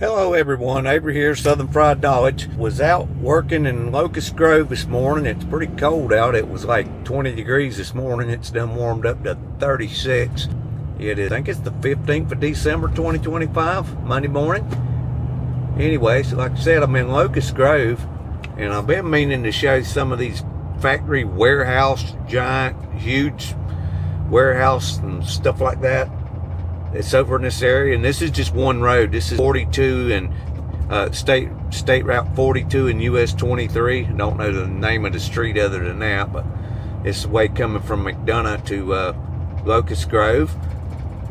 Hello everyone, Avery here, Southern Fried Dodge. Was out working in Locust Grove this morning. It's pretty cold out. It was like 20 degrees this morning. It's done warmed up to 36. It is, I think it's the 15th of December 2025, Monday morning. Anyway, so like I said, I'm in Locust Grove, and I've been meaning to show you some of these factory warehouse, giant, huge warehouse and stuff like that. It's over in this area, and this is just one road. This is 42 and State Route 42 and US 23. I don't know the name of the street other than that, but it's the way coming from McDonough to Locust Grove.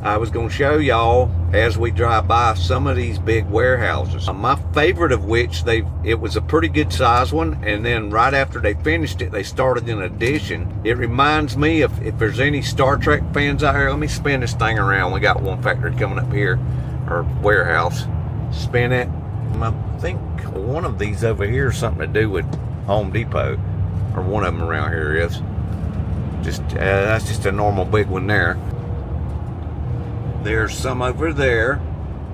I was going to show y'all as we drive by some of these big warehouses. My favorite of which, it was a pretty good size one, and then right after they finished it, they started an addition. It reminds me of, if there's any Star Trek fans out here, let me spin this thing around. We got one factory coming up here, or warehouse. Spin it. I think one of these over here is something to do with Home Depot, or one of them around here is. That's just a normal big one there. There's some over there,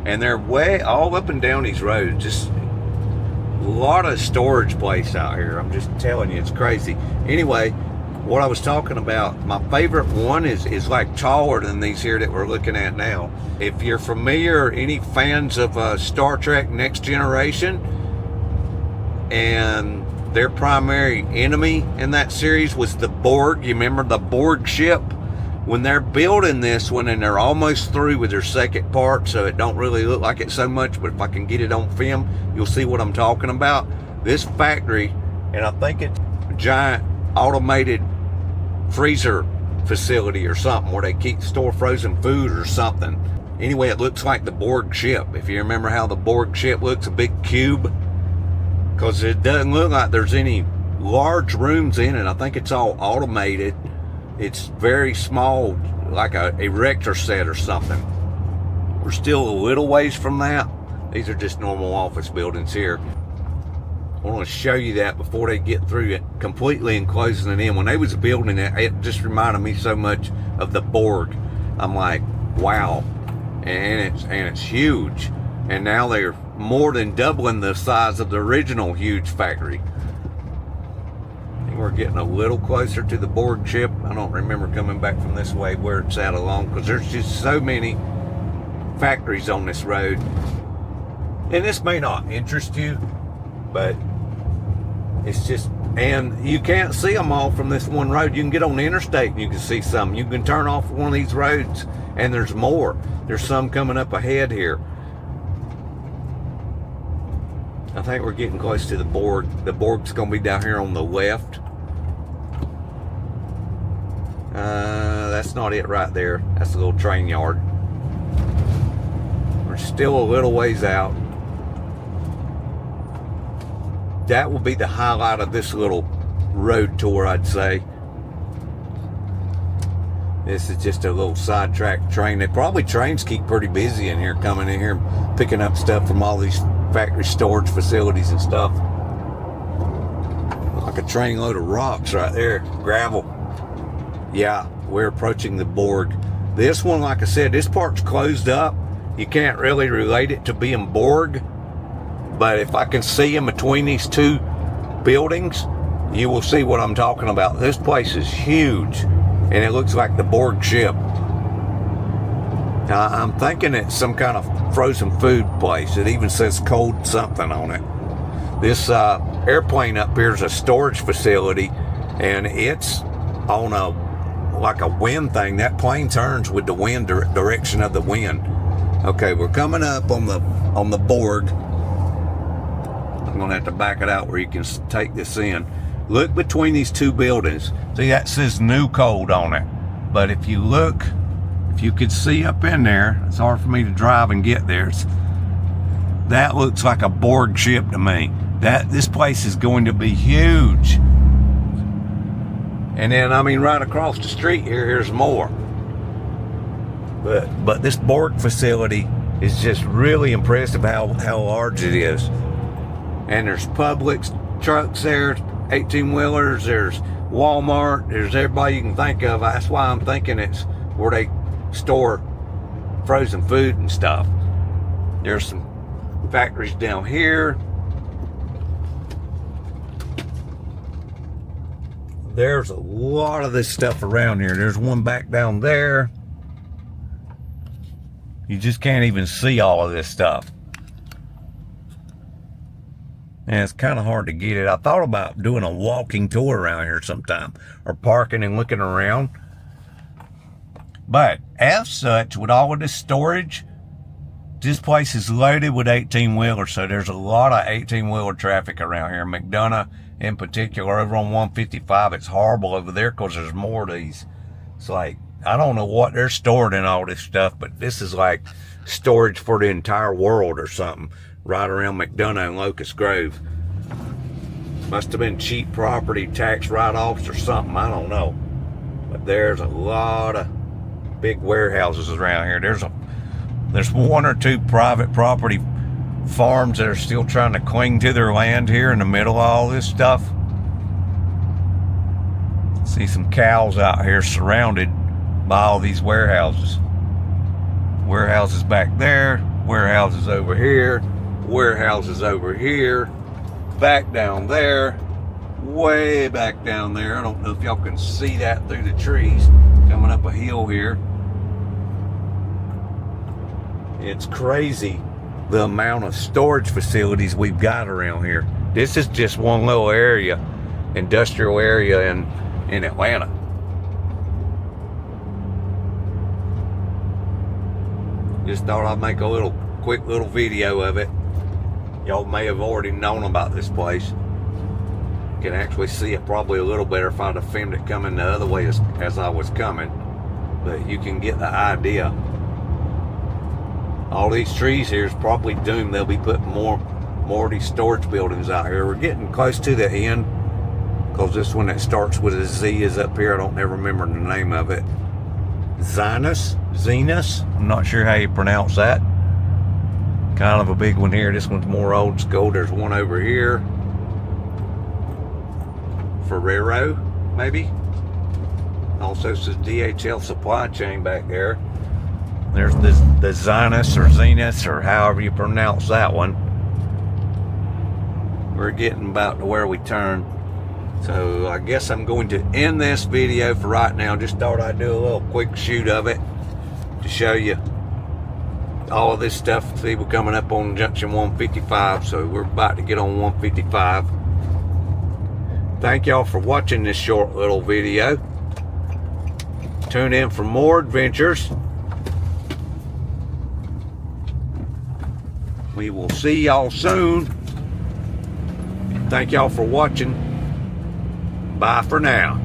and they're way all up and down these roads. Just a lot of storage place out here. I'm just telling you, it's crazy. Anyway, what I was talking about, my favorite one is like taller than these here that we're looking at now. If you're familiar, any fans of Star Trek Next Generation, and their primary enemy in that series was the BORG. You remember the BORG ship? When they're building this one and they're almost through with their second part, so it don't really look like it so much, but if I can get it on film, you'll see what I'm talking about. This factory, and I think it's a giant automated freezer facility or something where they store frozen food or something. Anyway, it looks like the BORG ship. If you remember how the BORG ship looks, a big cube, because it doesn't look like there's any large rooms in it. I think it's all automated. It's very small, like a erector set or something. We're still a little ways from that. These are just normal office buildings here. I want to show you that before they get through it completely and closing it in. When they was building it, it just reminded me so much of the BORG. I'm like, wow. And it's huge. And now they're more than doubling the size of the original huge factory. We're getting a little closer to the BORG ship. I don't remember coming back from this way where it's at along, because there's just so many factories on this road. And this may not interest you, but it's just, and you can't see them all from this one road. You can get on the interstate and you can see some. You can turn off one of these roads and there's more. There's some coming up ahead here. I think we're getting close to the BORG. The BORG's going to be down here on the left. That's not it right there. That's a little train yard. We're still a little ways out. That will be the highlight of this little road tour, I'd say. This is just a little sidetrack train. Trains keep pretty busy in here, coming in here, picking up stuff from all these factory storage facilities and stuff. Like a train load of rocks right there, gravel. Yeah, we're approaching the BORG. This one, like I said, this part's closed up. You can't really relate it to being BORG, but if I can see in between these two buildings, you will see what I'm talking about. This place is huge, and it looks like the BORG ship. I'm thinking it's some kind of frozen food place. It even says cold something on it. This airplane up here is a storage facility, and it's on like a wind thing. That plane turns with the wind direction of the wind. Okay, we're coming up on the BORG. I'm gonna have to back it out where you can take this in. Look between these two buildings. See, that says new cold on it. But if you look, if you could see up in there, it's hard for me to drive and get there. That looks like a BORG ship to me. This place is going to be huge. And then, I mean, right across the street here's more. But this BORG facility is just really impressive how large it is. And there's Publix trucks there, 18-wheelers, there's Walmart, there's everybody you can think of. That's why I'm thinking it's where they store frozen food and stuff. There's some Factories down here. There's a lot of this stuff around here. There's one back down there. You just can't even see all of this stuff. And it's kind of hard to get it. I thought about doing a walking tour around here sometime, or parking and looking around. But as such, with all of this storage, this place is loaded with 18-wheelers, so there's a lot of 18-wheeler traffic around here. McDonough in particular, over on 155, it's horrible over there because there's more of these. It's like, I don't know what they're stored in all this stuff, but this is like storage for the entire world or something, right around McDonough and Locust Grove. Must have been cheap property tax write-offs or something, I don't know. But there's a lot of big warehouses around here. There's one or two private property farms that are still trying to cling to their land here in the middle of all this stuff. See some cows out here surrounded by all these warehouses. Warehouses back there, warehouses over here, warehouses over here, back down there, way back down there. I don't know if y'all can see that through the trees coming up a hill here. It's crazy the amount of storage facilities we've got around here. This is just one little area, industrial area in Atlanta. Just thought I'd make a quick little video of it. Y'all may have already known about this place. You can actually see it probably a little better if I'd have filmed it coming the other way as I was coming. But you can get the idea. All these trees here is probably doomed. They'll be putting more of these storage buildings out here. We're getting close to the end, because this one that starts with a Z is up here. I don't ever remember the name of it. Zenus? I'm not sure how you pronounce that. Kind of a big one here. This one's more old school. There's one over here. Ferrero, maybe. Also says DHL supply chain back there. There's the Zenus or however you pronounce that one. We're getting about to where we turn. So I guess I'm going to end this video for right now. Just thought I'd do a little quick shoot of it to show you all of this stuff. See, we're coming up on junction 155, so we're about to get on 155. Thank y'all for watching this short little video. Tune in for more adventures. We will see y'all soon. Thank y'all for watching. Bye for now.